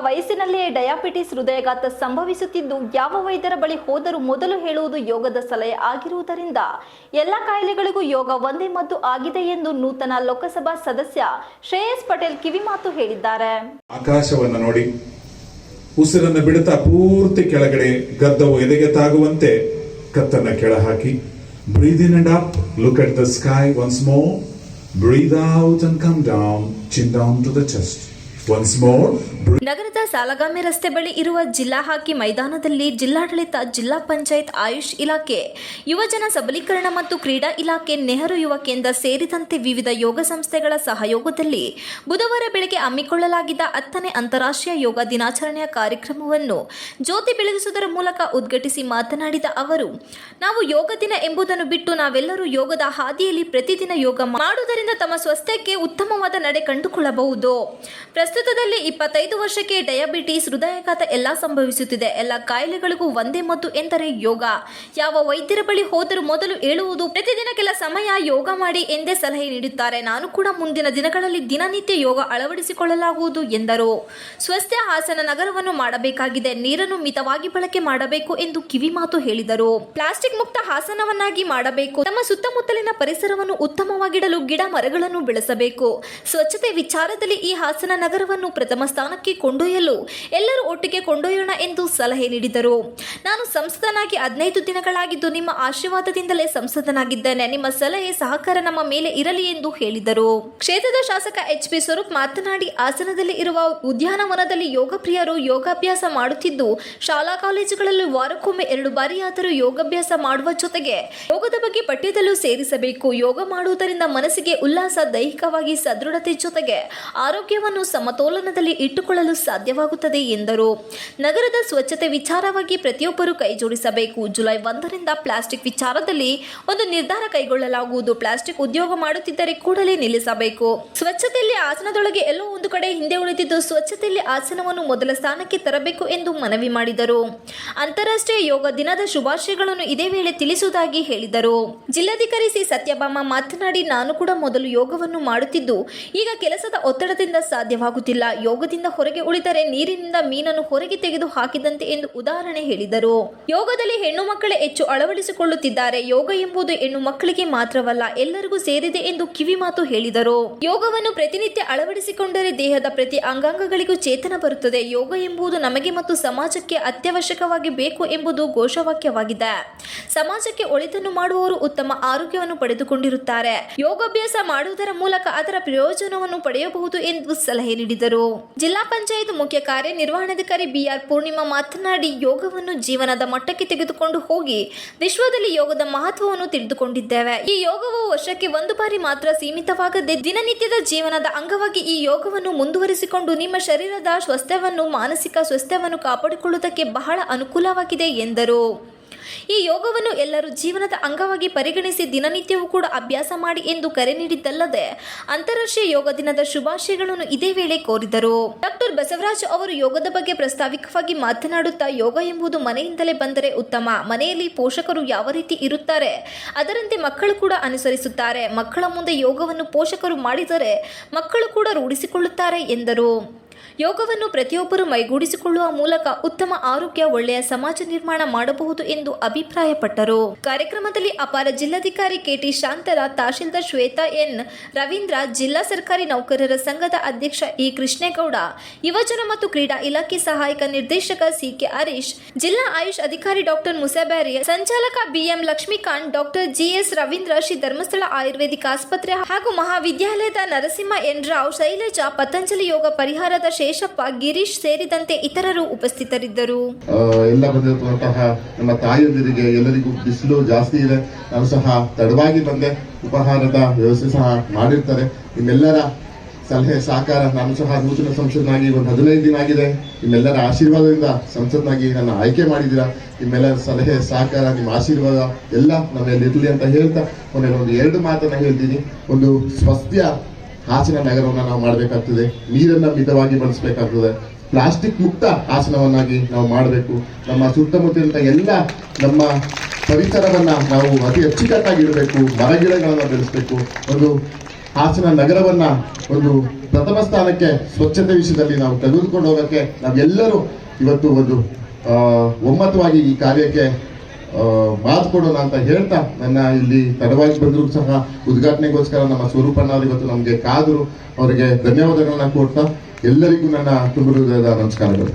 ವಯಸ್ಸಿನಲ್ಲಿಯೇ ಡಯಾಬಿಟಿಸ್ ಹೃದಯಾಘಾತ ಸಂಭವಿಸುತ್ತಿದ್ದು ಯಾವ ವೈದ್ಯರ ಬಳಿ ಹೋದರೂ ಮೊದಲು ಹೇಳುವುದು ಯೋಗದ ಸಲಹೆ ಆಗಿರುವುದರಿಂದ ಎಲ್ಲ ಕಾಯಿಲೆಗಳಿಗೂ ಯೋಗ ಒಂದೇ ಮದ್ದು ಆಗಿದೆ ಎಂದು ನೂತನ ಲೋಕಸಭಾ ಸದಸ್ಯ ಶ್ರೇಯಸ್ ಪಟೇಲ್ ಕಿವಿಮಾತು ಹೇಳಿದ್ದಾರೆ. ಆಕಾಶವನ್ನು ನೋಡಿ ಉಸಿರನ್ನು ಬಿಡುತ್ತಾ ಪೂರ್ತಿ ಕೆಳಗಡೆ ಗದ್ದವು ಎದೆಗೆ ತಾಗುವಂತೆ ಕತ್ತನ್ನ ಕೆಳ ಹಾಕಿ breathe in and up, look at the sky once more, breathe out and come down, chin down to the chest. Once more. ನಗರದ ಸಾಲಗಾಮಿ ರಸ್ತೆ ಬಳಿ ಇರುವ ಜಿಲ್ಲಾ ಹಾಕಿ ಮೈದಾನದಲ್ಲಿ ಜಿಲ್ಲಾಡಳಿತ, ಜಿಲ್ಲಾ ಪಂಚಾಯತ್, ಆಯುಷ್ ಇಲಾಖೆ, ಯುವಜನ ಸಬಲೀಕರಣ ಮತ್ತು ಕ್ರೀಡಾ ಇಲಾಖೆ, ನೆಹರು ಯುವ ಕೇಂದ್ರ ಸೇರಿದಂತೆ ವಿವಿಧ ಯೋಗ ಸಂಸ್ಥೆಗಳ ಸಹಯೋಗದಲ್ಲಿ ಬುಧವಾರ ಬೆಳಗ್ಗೆ ಹಮ್ಮಿಕೊಳ್ಳಲಾಗಿದ್ದ 10ನೇ ಅಂತಾರಾಷ್ಟ್ರೀಯ ಯೋಗ ದಿನಾಚರಣೆಯ ಕಾರ್ಯಕ್ರಮವನ್ನು ಜ್ಯೋತಿ ಬೆಳಗಿಸುವುದರ ಮೂಲಕ ಉದ್ಘಾಟಿಸಿ ಮಾತನಾಡಿದ ಅವರು, ನಾವು ಯೋಗ ದಿನ ಎಂಬುದನ್ನು ಬಿಟ್ಟು ನಾವೆಲ್ಲರೂ ಯೋಗದ ಹಾದಿಯಲ್ಲಿ ಪ್ರತಿದಿನ ಯೋಗ ಮಾಡುವುದರಿಂದ ತಮ್ಮ ಸ್ವಾಸ್ಥ್ಯಕ್ಕೆ ಉತ್ತಮವಾದ ನಡೆ ಕಂಡುಕೊಳ್ಳಬಹುದು. ಪ್ರಸ್ತುತದಲ್ಲಿ 25 ವರ್ಷಕ್ಕೆ ಡಯಾಬಿಟಿಸ್, ಹೃದಯಾಘಾತ ಎಲ್ಲ ಸಂಭವಿಸುತ್ತಿದೆ. ಎಲ್ಲ ಕಾಯಿಲೆಗಳಿಗೂ ಒಂದೇ ಮದ್ದು ಎಂದರೆ ಯೋಗ. ಯಾವ ವೈದ್ಯರ ಬಳಿ ಹೋದರೂ ಮೊದಲು ಹೇಳುವುದು ಪ್ರತಿದಿನ ಕೆಲ ಸಮಯ ಯೋಗ ಮಾಡಿ ಎಂದೇ ಸಲಹೆ ನೀಡುತ್ತಾರೆ. ನಾನು ಕೂಡ ಮುಂದಿನ ದಿನಗಳಲ್ಲಿ ದಿನನಿತ್ಯ ಯೋಗ ಅಳವಡಿಸಿಕೊಳ್ಳಲಾಗುವುದು ಎಂದರು. ಸ್ವಸ್ಥ ಹಾಸನ ನಗರವನ್ನು ಮಾಡಬೇಕಾಗಿದೆ. ನೀರನ್ನು ಮಿತವಾಗಿ ಬಳಕೆ ಮಾಡಬೇಕು ಎಂದು ಕಿವಿಮಾತು ಹೇಳಿದರು. ಪ್ಲಾಸ್ಟಿಕ್ ಮುಕ್ತ ಹಾಸನವನ್ನಾಗಿ ಮಾಡಬೇಕು. ತಮ್ಮ ಸುತ್ತಮುತ್ತಲಿನ ಪರಿಸರವನ್ನು ಉತ್ತಮವಾಗಿಡಲು ಗಿಡ ಮರಗಳನ್ನು ಬೆಳೆಸಬೇಕು. ಸ್ವಚ್ಛತೆ ವಿಚಾರದಲ್ಲಿ ಈ ಹಾಸನ ನಗರವನ್ನು ಪ್ರಥಮ ಸ್ಥಾನಕ್ಕೆ ಕೊಂಡೊಯ್ಯಲು ಎಲ್ಲರೂ ಒಟ್ಟಿಗೆ ಕೊಂಡೊಯ್ಯೋಣ ಎಂದು ಸಲಹೆ ನೀಡಿದರು. ನಾನು ಸಂಸದನಾಗಿ 15 ದಿನಗಳಾಗಿದ್ದು ನಿಮ್ಮ ಆಶೀರ್ವಾದದಿಂದಲೇ ಸಂಸದನಾಗಿದ್ದೇನೆ. ನಿಮ್ಮ ಸಲಹೆ ಸಹಕಾರ ನಮ್ಮ ಮೇಲೆ ಇರಲಿ ಎಂದು ಹೇಳಿದರು. ಕ್ಷೇತ್ರದ ಶಾಸಕ ಎಚ್.ಪಿ. ಸ್ವರೂಪ್ ಮಾತನಾಡಿ, ಹಾಸನದಲ್ಲಿ ಇರುವ ಉದ್ಯಾನವನದಲ್ಲಿ ಯೋಗ ಪ್ರಿಯರು ಯೋಗಾಭ್ಯಾಸ ಮಾಡುತ್ತಿದ್ದು, ಶಾಲಾ ಕಾಲೇಜುಗಳಲ್ಲಿ ವಾರಕ್ಕೊಮ್ಮೆ 2 ಬಾರಿಯಾದರೂ ಯೋಗಾಭ್ಯಾಸ ಮಾಡುವ ಜೊತೆಗೆ ಯೋಗದ ಬಗ್ಗೆ ಪಠ್ಯದಲ್ಲೂ ಸೇರಿಸಬೇಕು. ಯೋಗ ಮಾಡುವುದರಿಂದ ಮನಸ್ಸಿಗೆ ಉಲ್ಲಾಸ, ದೈಹಿಕವಾಗಿ ಸದೃಢತೆ ಜೊತೆಗೆ ಆರೋಗ್ಯವನ್ನು ಸಮತೋಲನದಲ್ಲಿ ಇಟ್ಟುಕೊಳ್ಳಲು ಸಾಧ್ಯವಾಗುತ್ತದೆ ಎಂದರು. ನಗರದ ಸ್ವಚ್ಛತೆ ವಿಚಾರವಾಗಿ ಪ್ರತಿಯೊಬ್ಬರು ಕೈ ಜೋಡಿಸಬೇಕು. ಜುಲೈ 1ರಿಂದ ಪ್ಲಾಸ್ಟಿಕ್ ವಿಚಾರದಲ್ಲಿ ಒಂದು ನಿರ್ಧಾರ ಕೈಗೊಳ್ಳಲಾಗುವುದು. ಪ್ಲಾಸ್ಟಿಕ್ ಉದ್ಯೋಗ ಮಾಡುತ್ತಿದ್ದರೆ ಕೂಡಲೇ ನಿಲ್ಲಿಸಬೇಕು. ಸ್ವಚ್ಛತೆಯಲ್ಲಿ ಹಾಸನದೊಳಗೆ ಎಲ್ಲೋ ಒಂದು ಕಡೆ ಹಿಂದೆ ಉಳಿದಿದ್ದು, ಸ್ವಚ್ಛತೆಯಲ್ಲಿ ಹಾಸನವನ್ನು ಮೊದಲ ಸ್ಥಾನಕ್ಕೆ ತರಬೇಕು ಎಂದು ಮನವಿ ಮಾಡಿದರು. ಅಂತಾರಾಷ್ಟ್ರೀಯ ಯೋಗ ದಿನದ ಶುಭಾಶಯಗಳನ್ನು ಇದೇ ವೇಳೆ ತಿಳಿಸುವುದಾಗಿ ಹೇಳಿದರು. ಜಿಲ್ಲಾಧಿಕಾರಿ ಸಿ. ಸತ್ಯಭಾಮ ಮಾತನಾಡಿ, ನಾನು ಕೂಡ ಮೊದಲು ಯೋಗವನ್ನು ಮಾಡುತ್ತಿದ್ದು, ಈಗ ಕೆಲಸದ ಒತ್ತಡದಿಂದ ಸಾಧ್ಯವಾಗುತ್ತಿಲ್ಲ. ಯೋಗದಿಂದ ಹೊರಗೆ ಉಳಿದರೆ ನೀರಿನಿಂದ ಮೀನನ್ನು ಹೊರಗೆ ತೆಗೆದು ಹಾಕಿದಂತೆ ಎಂದು ಉದಾಹರಣೆ ಹೇಳಿದರು. ಯೋಗದಲ್ಲಿ ಹೆಣ್ಣು ಮಕ್ಕಳೇ ಹೆಚ್ಚು ಅಳವಡಿಸಿಕೊಳ್ಳುತ್ತಿದ್ದಾರೆ. ಯೋಗ ಎಂಬುದು ಹೆಣ್ಣು ಮಕ್ಕಳಿಗೆ ಮಾತ್ರವಲ್ಲ, ಎಲ್ಲರಿಗೂ ಸೇರಿದೆ ಎಂದು ಕಿವಿಮಾತು ಹೇಳಿದರು. ಯೋಗವನ್ನು ಪ್ರತಿನಿತ್ಯ ಅಳವಡಿಸಿಕೊಂಡರೆ ದೇಹದ ಪ್ರತಿ ಅಂಗಾಂಗಗಳಿಗೂ ಚೇತನ ಬರುತ್ತದೆ. ಯೋಗ ಎಂಬುದು ನಮಗೆ ಮತ್ತು ಸಮಾಜಕ್ಕೆ ಅತ್ಯವಶ್ಯಕವಾಗಿ ಬೇಕು ಎಂಬುದು ಘೋಷವಾಕ್ಯವಾಗಿದೆ. ಸಮಾಜಕ್ಕೆ ಒಳಿತನ್ನು ಮಾಡುವವರು ಉತ್ತಮ ಆರೋಗ್ಯವನ್ನು ಪಡೆದುಕೊಂಡಿರುತ್ತಾರೆ. ಯೋಗಾಭ್ಯಾಸ ಮಾಡುವುದರ ಮೂಲಕ ಅದರ ಪ್ರಯೋಜನವನ್ನು ಪಡೆಯಬಹುದು ಎಂದು ಸಲಹೆ ನೀಡಿದರು. ಜಿಲ್ಲಾ ಪಂಚಾಯತ್ ಮುಖ್ಯ ಕಾರ್ಯನಿರ್ವಹಣಾಧಿಕಾರಿ ಬಿ.ಆರ್. ಪೂರ್ಣಿಮಾ ಮಾತನಾಡಿ, ಯೋಗವನ್ನು ಜೀವನದ ಮಟ್ಟಕ್ಕೆ ತೆಗೆದುಕೊಂಡು ಹೋಗಿ ವಿಶ್ವದಲ್ಲಿ ಯೋಗದ ಮಹತ್ವವನ್ನು ತಿಳಿದುಕೊಂಡಿದ್ದೇವೆ. ಈ ಯೋಗವು ವರ್ಷಕ್ಕೆ 1 ಬಾರಿ ಮಾತ್ರ ಸೀಮಿತವಾಗದೆ ದಿನನಿತ್ಯದ ಜೀವನದ ಅಂಗವಾಗಿ ಈ ಯೋಗವನ್ನು ಮುಂದುವರಿಸಿಕೊಂಡು ನಿಮ್ಮ ಶರೀರದ ಸ್ವಾಸ್ಥ್ಯವನ್ನು, ಮಾನಸಿಕ ಸ್ವಾಸ್ಥ್ಯವನ್ನು ಕಾಪಾಡಿಕೊಳ್ಳುವುದಕ್ಕೆ ಬಹಳ ಅನುಕೂಲವಾಗಿದೆ ಎಂದರು. ಈ ಯೋಗವನ್ನು ಎಲ್ಲರೂ ಜೀವನದ ಅಂಗವಾಗಿ ಪರಿಗಣಿಸಿ ದಿನನಿತ್ಯವೂ ಕೂಡ ಅಭ್ಯಾಸ ಮಾಡಿ ಎಂದು ಕರೆ ನೀಡಿದ್ದಲ್ಲದೆ ಅಂತಾರಾಷ್ಟ್ರೀಯ ಯೋಗ ದಿನದ ಶುಭಾಶಯಗಳನ್ನು ಇದೇ ವೇಳೆ ಕೋರಿದರು. ಡಾಕ್ಟರ್ ಬಸವರಾಜ್ ಅವರು ಯೋಗದ ಬಗ್ಗೆ ಪ್ರಾಸ್ತಾವಿಕವಾಗಿ ಮಾತನಾಡುತ್ತಾ, ಯೋಗ ಎಂಬುದು ಮನೆಯಿಂದಲೇ ಬಂದರೆ ಉತ್ತಮ. ಮನೆಯಲ್ಲಿ ಪೋಷಕರು ಯಾವ ರೀತಿ ಇರುತ್ತಾರೆ ಅದರಂತೆ ಮಕ್ಕಳು ಕೂಡ ಅನುಸರಿಸುತ್ತಾರೆ. ಮಕ್ಕಳ ಮುಂದೆ ಯೋಗವನ್ನು ಪೋಷಕರು ಮಾಡಿದರೆ ಮಕ್ಕಳು ಕೂಡ ರೂಢಿಸಿಕೊಳ್ಳುತ್ತಾರೆ ಎಂದರು. ಯೋಗವನ್ನು ಪ್ರತಿಯೊಬ್ಬರು ಮೈಗೂಡಿಸಿಕೊಳ್ಳುವ ಮೂಲಕ ಉತ್ತಮ ಆರೋಗ್ಯ, ಒಳ್ಳೆಯ ಸಮಾಜ ನಿರ್ಮಾಣ ಮಾಡಬಹುದು ಎಂದು ಅಭಿಪ್ರಾಯಪಟ್ಟರು. ಕಾರ್ಯಕ್ರಮದಲ್ಲಿ ಅಪರ ಜಿಲ್ಲಾಧಿಕಾರಿ ಕೆ.ಟಿ. ಶಾಂತಲಾ, ತಹಶೀಲ್ದಾರ್ ಶ್ವೇತಾ ಎನ್. ರವೀಂದ್ರ, ಜಿಲ್ಲಾ ಸರ್ಕಾರಿ ನೌಕರರ ಸಂಘದ ಅಧ್ಯಕ್ಷ ಇ. ಕೃಷ್ಣೇಗೌಡ, ಯುವಜನ ಮತ್ತು ಕ್ರೀಡಾ ಇಲಾಖೆ ಸಹಾಯಕ ನಿರ್ದೇಶಕ ಸಿ.ಕೆ. ಹರೀಶ್, ಜಿಲ್ಲಾ ಆಯುಷ್ ಅಧಿಕಾರಿ ಡಾಕ್ಟರ್ ಮುಸಾಬ್ಯಾರಿ, ಸಂಚಾಲಕ BM. Lakshmikant, doctor GS. Ravindra, Shri Dharmasthala ayurvedic ಆಸ್ಪತ್ರೆ ಹಾಗೂ ಮಹಾವಿದ್ಯಾಲಯದ ನರಸಿಂಹ ಎನ್. ರಾವ್, ಶೈಲಜಾ, ಪತಂಜಲಿ ಯೋಗ ಪರಿಹಾರದ ಶೇಷಪ್ಪ, ಗಿರೀಶ್ ಸೇರಿದಂತೆ ಇತರರು ಉಪಸ್ಥಿತರಿದ್ದರು. ಎಲ್ಲ ಬಂದಿರುವಂತಹ ನಮ್ಮ ತಾಯಿಯಂದಿರಿಗೆ ಎಲ್ಲರಿಗೂ ಬಿಸಿಲು ಜಾಸ್ತಿ ಇದೆ. ನಾನು ಸಹ ತಡವಾಗಿ ಬಂದೆ. ಉಪಹಾರದ ವ್ಯವಸ್ಥೆ ಸಹ ಮಾಡಿರ್ತಾರೆ. ನಿಮ್ಮೆಲ್ಲರ ಸಲಹೆ ಸಹಕಾರ, ನಾನು ಸಹ ನೂತನ ಸಂಸದನಾಗಿ ಒಂದು 15 ದಿನ ಆಗಿದೆ. ನಿಮ್ಮೆಲ್ಲರ ಆಶೀರ್ವಾದದಿಂದ ಸಂಸದನಾಗಿ ನನ್ನ ಆಯ್ಕೆ ಮಾಡಿದ್ದೀರಾ. ನಿಮ್ಮೆಲ್ಲರ ಸಲಹೆ ಸಹಕಾರ, ನಿಮ್ಮ ಆಶೀರ್ವಾದ ಎಲ್ಲ ನಮ್ಮಲ್ಲಿರಲಿ ಅಂತ ಹೇಳ್ತಾ ಒಂದು 2 ಮಾತನ್ನ ಹೇಳ್ತೀನಿ. ಒಂದು ಸ್ವಸ್ಥ ಹಾಸನ ನಗರವನ್ನು ನಾವು ಮಾಡಬೇಕಾಗ್ತದೆ. ನೀರನ್ನ ಮಿತವಾಗಿ ಬಳಸಬೇಕಾಗ್ತದೆ. ಪ್ಲಾಸ್ಟಿಕ್ ಮುಕ್ತ ಹಾಸನವನ್ನಾಗಿ ನಾವು ಮಾಡಬೇಕು. ನಮ್ಮ ಸುತ್ತಮುತ್ತಲಿನ ಎಲ್ಲ ನಮ್ಮ ಪರಿಸರವನ್ನ ನಾವು ಅತಿ ಅಚ್ಚುಕಟ್ಟಾಗಿ ಇಡಬೇಕು. ಮರಗಿಡಗಳನ್ನು ಬೆಳೆಸಬೇಕು. ಒಂದು ಹಾಸನ ನಗರವನ್ನ ಒಂದು ಪ್ರಥಮ ಸ್ಥಾನಕ್ಕೆ ಸ್ವಚ್ಛತೆ ವಿಷಯದಲ್ಲಿ ನಾವು ತೆಗೆದುಕೊಂಡು ಹೋಗಕ್ಕೆ ನಾವೆಲ್ಲರೂ ಇವತ್ತು ಒಂದು ಒಮ್ಮತವಾಗಿ ಈ ಕಾರ್ಯಕ್ಕೆ ಮಾತು ಕೊಡೋಣ ಅಂತ ಹೇಳ್ತಾ ನನ್ನ ಇಲ್ಲಿ ತಡವಾಗಿ ಬಂದರೂ ಸಹ ಉದ್ಘಾಟನೆಗೋಸ್ಕರ ನಮ್ಮ ಸ್ವರೂಪಣ್ಣವರು ಇವತ್ತು ನಮಗೆ ಕಾದರು. ಅವರಿಗೆ ಧನ್ಯವಾದಗಳನ್ನ ಕೊಡ್ತಾ ಎಲ್ಲರಿಗೂ ನನ್ನ ತುಂಬ ಹೃದಯದ ನಮಸ್ಕಾರಗಳು.